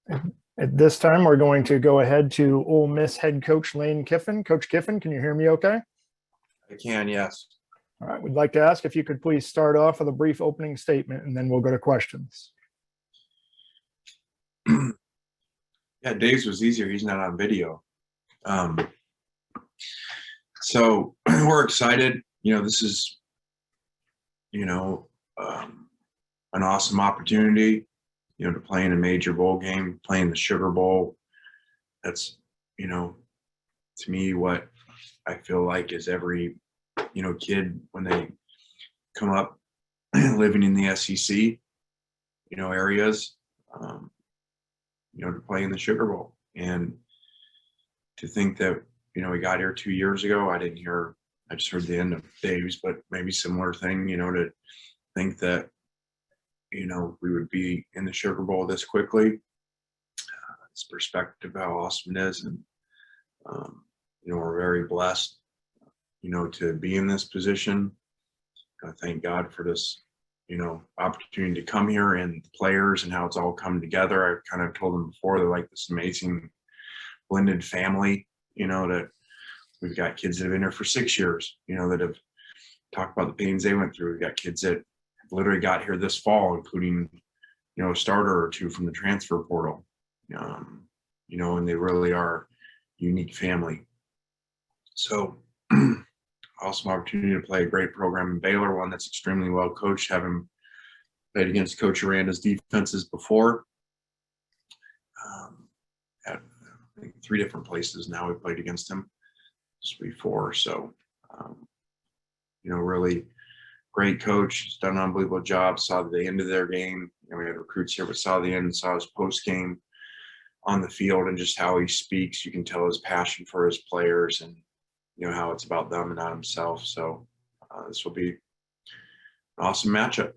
At this time, we're going to go ahead to Ole Miss head coach Lane Kiffin. Coach Kiffin, can you hear me okay? I can, yes. All right, we'd like to ask if you could please start off with a brief opening statement, and then we'll go to questions. Yeah, Dave's was easier. He's not on video. So we're excited. This is, an awesome opportunity, to play in a major bowl game, playing the Sugar Bowl. That's, to me, what I feel like is every, kid when they come up living in the SEC, areas, to play in the Sugar Bowl. And to think that, we got here 2 years ago, I just heard the end of Dave's, but maybe similar thing, to think that, we would be in the Sugar Bowl this quickly. It's perspective how awesome it is. And, we're very blessed, to be in this position. I thank God for this, opportunity to come here and the players and how it's all come together. I've kind of told them before, they're like this amazing blended family, that we've got kids that have been here for 6 years, that have talked about the pains they went through. We've got kids that literally got here this fall, including, a starter or two from the transfer portal, and they really are a unique family. So awesome opportunity to play a great program in Baylor, one that's extremely well coached, having played against Coach Aranda's defenses before. At I think 3 different places now we played against him just before. So, really great coach. He's done an unbelievable job. Saw the end of their game. We had recruits here, but saw the end and saw his post game on the field and just how he speaks. You can tell his passion for his players and, how it's about them and not himself. So this will be an awesome matchup.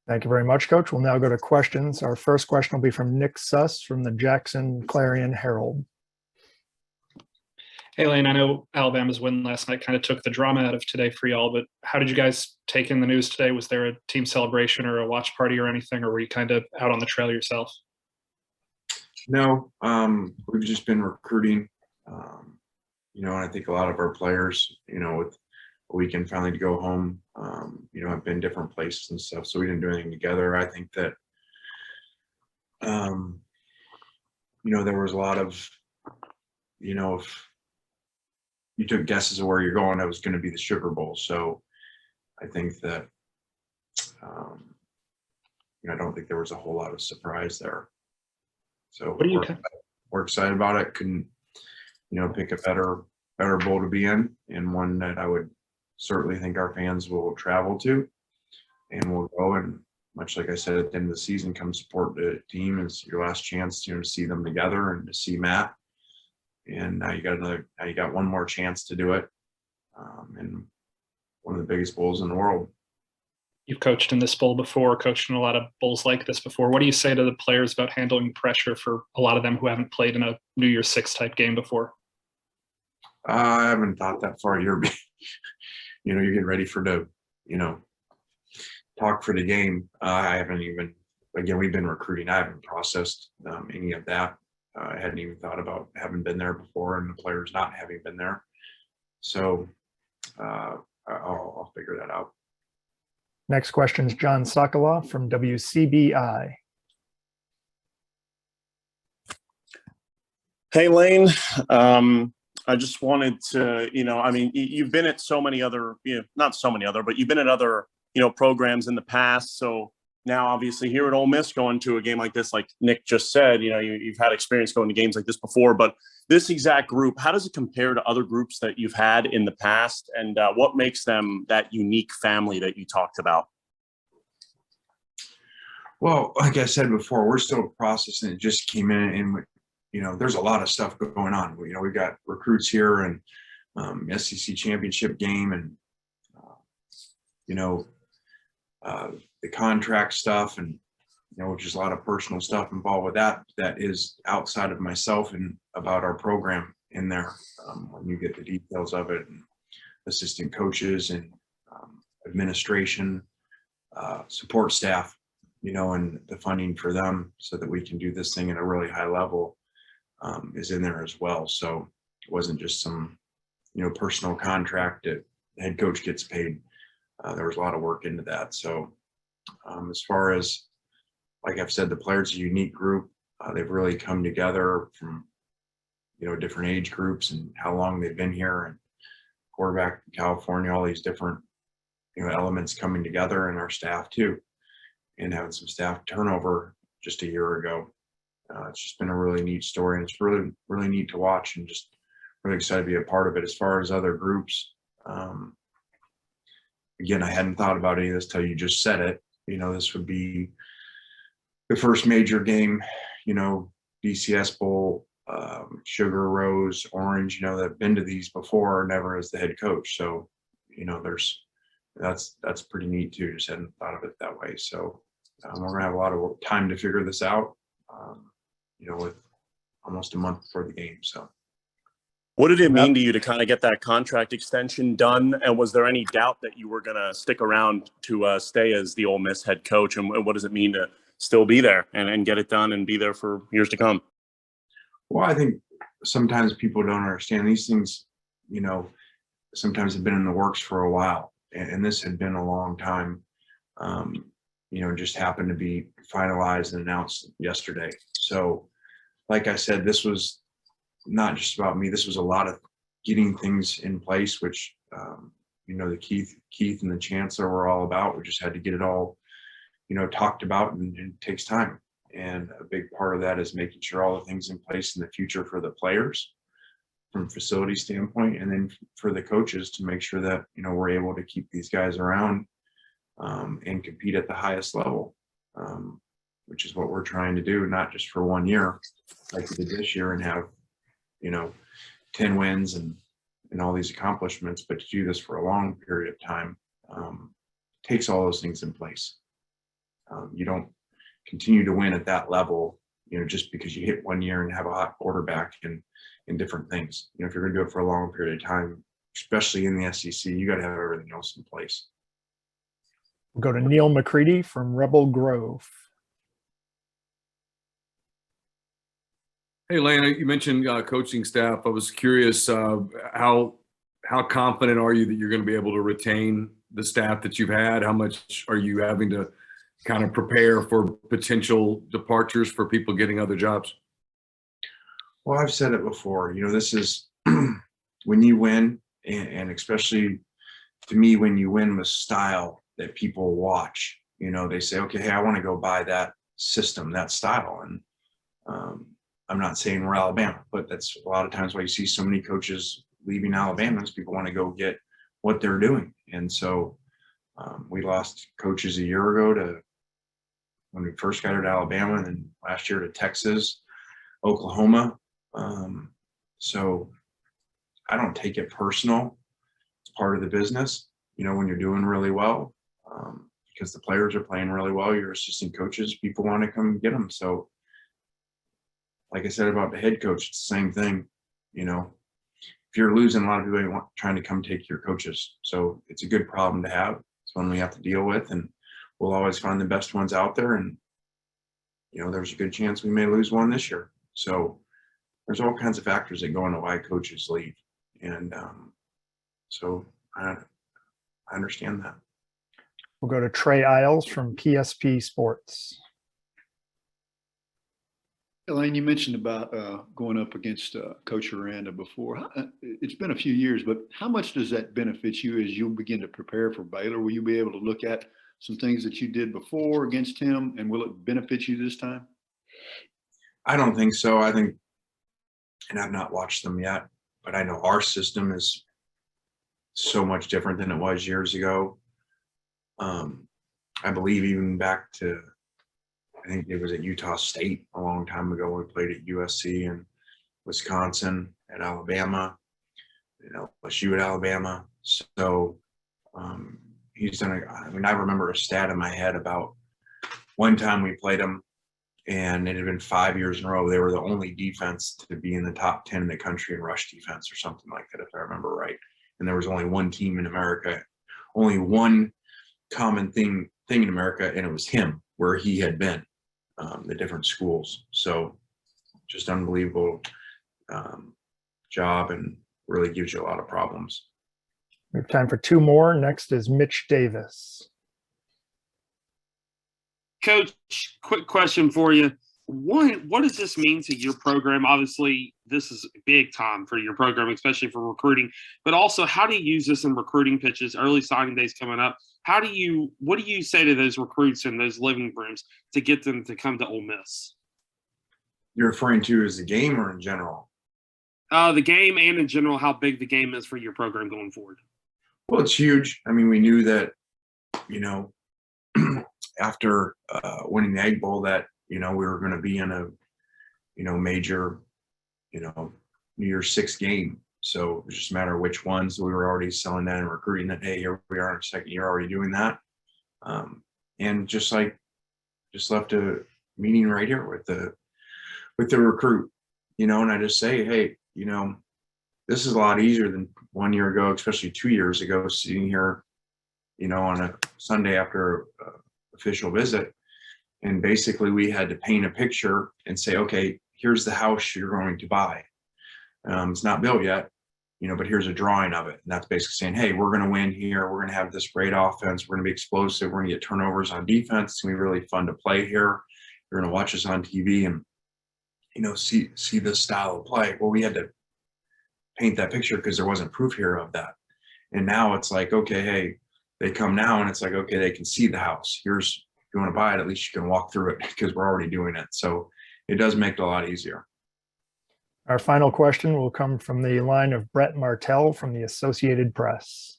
Thank you very much, Coach. We'll now go to questions. Our first question will be from Nick Suss from the Jackson Clarion Herald. Hey, Lane, I know Alabama's win last night kind of took the drama out of today for y'all, but how did you guys take in the news today? Was there a team celebration or a watch party or anything, or were you kind of out on the trail yourself? No, we've just been recruiting, and I think a lot of our players, with a weekend finally to go home, have been different places and stuff, so we didn't do anything together. I think that, there was a lot of, if you took guesses of where you're going, that was going to be the Sugar Bowl. So I think that, I don't think there was a whole lot of surprise there. So we're excited about it. Couldn't, pick a better bowl to be in, and one that I would certainly think our fans will travel to, and we'll go. And much like I said, at the end of the season, come support the team. It's your last chance, to see them together and to see Matt. And now you got one more chance to do it, in one of the biggest bowls in the world. You've coached in this bowl before, coached in a lot of bowls like this before. What do you say to the players about handling pressure for a lot of them who haven't played in a New Year's Six type game before? I haven't thought that far. You're getting ready talk for the game. I haven't even, again, we've been recruiting. I haven't processed any of that. I hadn't even thought about having been there before and the players not having been there. So I'll figure that out. Next question is John Sokoloff from WCBI. Hey, Lane. I just wanted to, you've been at so many other, not so many other, but you've been at other, programs in the past. So now, obviously, here at Ole Miss, going to a game like this, like Nick just said, you've had experience going to games like this before. But this exact group, how does it compare to other groups that you've had in the past? And what makes them that unique family that you talked about? Well, like I said before, we're still processing. It just came in, and there's a lot of stuff going on. We've got recruits here and SEC championship game, and the contract stuff, and which is a lot of personal stuff involved with that is outside of myself and about our program in there. When you get the details of it, and assistant coaches and administration, support staff, and the funding for them so that we can do this thing at a really high level is in there as well. So it wasn't just some, personal contract that the head coach gets paid. There was a lot of work into that. So as far as, like I've said, the players are a unique group. They've really come together from, different age groups and how long they've been here, and quarterback in California, all these different, elements coming together, and our staff too, and having some staff turnover just a year ago. It's just been a really neat story, and it's really, really neat to watch, and just really excited to be a part of it. As far as other groups, again, I hadn't thought about any of this till you just said it. This would be the first major game, BCS Bowl, Sugar, Rose, Orange, that have been to these before, never as the head coach. So, that's pretty neat too. Just hadn't thought of it that way. So we're gonna have a lot of time to figure this out, with almost a month before the game. So. What did it mean to you to kind of get that contract extension done? And was there any doubt that you were going to stick around to stay as the Ole Miss head coach? And what does it mean to still be there and get it done and be there for years to come? Well, I think sometimes people don't understand these things, sometimes have been in the works for a while. And this had been a long time, just happened to be finalized and announced yesterday. So, like I said, this was not just about me. This was a lot of getting things in place, which, the Keith and the Chancellor were all about. We just had to get it all, talked about, and it takes time. And a big part of that is making sure all the things in place in the future for the players from a facility standpoint, and then for the coaches to make sure that, we're able to keep these guys around and compete at the highest level, which is what we're trying to do, not just for 1 year like we did this year and have, 10 wins and all these accomplishments, but to do this for a long period of time takes all those things in place. You don't continue to win at that level, just because you hit 1 year and have a hot quarterback and different things. If you're going to do it for a long period of time, especially in the SEC, you got to have everything else in place. We'll go to Neil McCready from Rebel Grove. Hey, Lana, you mentioned coaching staff. I was curious, how confident are you that you're going to be able to retain the staff that you've had? How much are you having to kind of prepare for potential departures for people getting other jobs? Well, I've said it before, this is when you win, and especially to me, when you win with style that people watch, they say, okay, hey, I want to go buy that system, that style. And I'm not saying we're Alabama, but that's a lot of times why you see so many coaches leaving Alabama is people want to go get what they're doing. And so we lost coaches a year ago to when we first got to Alabama, and then last year to Texas, Oklahoma. So I don't take it personal. It's part of the business, when you're doing really well, because the players are playing really well, your assistant coaches, people want to come get them. So like I said about the head coach, it's the same thing. If you're losing, a lot of people are trying to come take your coaches. So it's a good problem to have. It's one we have to deal with, and we'll always find the best ones out there. And, there's a good chance we may lose one this year. So there's all kinds of factors that go into why coaches leave. And so I understand that. We'll go to Trey Isles from PSP Sports. Elaine, you mentioned about going up against Coach Aranda before. It's been a few years, but how much does that benefit you as you begin to prepare for Baylor? Will you be able to look at some things that you did before against him, and will it benefit you this time? I don't think so. I think, and I've not watched them yet, but I know our system is so much different than it was years ago. I believe even back to, I think it was at Utah State a long time ago. We played at USC and Wisconsin, at Alabama, LSU at Alabama. So he's done I remember a stat in my head about one time we played him, and it had been 5 years in a row. They were the only defense to be in the top 10 in the country in rush defense or something like that, if I remember right. And there was only one team in America, only one common thing in America, and it was him where he had been, the different schools. So just unbelievable job, and really gives you a lot of problems. We have time for two more. Next is Mitch Davis. Coach, quick question for you. What does this mean to your program? Obviously, this is big time for your program, especially for recruiting, but also how do you use this in recruiting pitches, early signing days coming up? What do you say to those recruits in those living rooms to get them to come to Ole Miss? You're referring to as the game or in general? The game, and in general, how big the game is for your program going forward. Well, it's huge. I mean, we knew that, after winning the Egg Bowl that, we were going to be in a, major, New Year's Six game. So it was just a matter of which ones. We were already selling that and recruiting that. Hey, here we are in our second year already doing that. And just left a meeting right here with the recruit, and I just say, hey, this is a lot easier than 1 year ago, especially 2 years ago, sitting here, on a Sunday after official visit. And basically we had to paint a picture and say, okay, here's the house you're going to buy. It's not built yet, but here's a drawing of it. And that's basically saying, hey, we're going to win here. We're going to have this great offense. We're going to be explosive. We're going to get turnovers on defense. It's going to be really fun to play here. You're going to watch us on TV and, see this style of play. Well, we had to paint that picture because there wasn't proof here of that. And now it's like, okay, hey, they come now and it's like, okay, they can see the house. If you want to buy it, at least you can walk through it because we're already doing it. So it does make it a lot easier. Our final question will come from the line of Brett Martell from the Associated Press.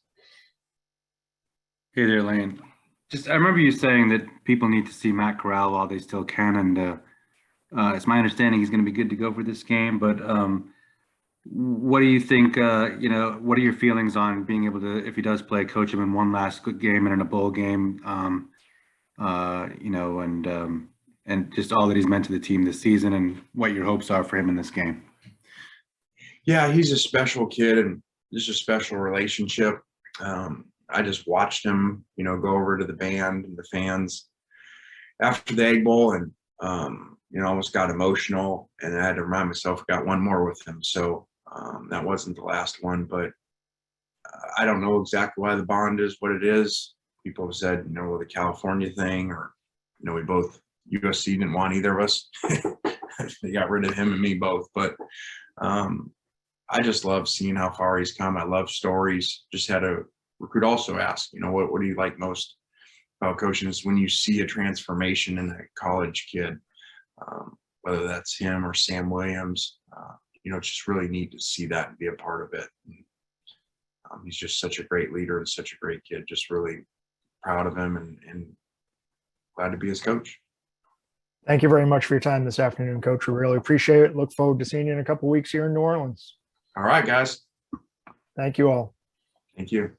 Hey there, Lane. I remember you saying that people need to see Matt Corral while they still can, and it's my understanding he's going to be good to go for this game. But what do you think? What are your feelings on being able to, if he does play, coach him in one last good game and in a bowl game? And just all that he's meant to the team this season, and what your hopes are for him in this game. Yeah, he's a special kid, and just a special relationship. I just watched him, go over to the band and the fans after the Egg Bowl, and almost got emotional, and I had to remind myself I got one more with him. So that wasn't the last one, but I don't know exactly why the bond is what it is. People have said, the California thing, or, we both, USC didn't want either of us. They got rid of him and me both. But I just love seeing how far he's come. I love stories. Just had a recruit also ask, what do you like most about coaching? Is when you see a transformation in a college kid, whether that's him or Sam Williams. It's just really neat to see that and be a part of it. And, he's just such a great leader and such a great kid. Just really proud of him and glad to be his coach. Thank you very much for your time this afternoon, Coach. We really appreciate it. Look forward to seeing you in a couple of weeks here in New Orleans. All right, guys. Thank you all. Thank you.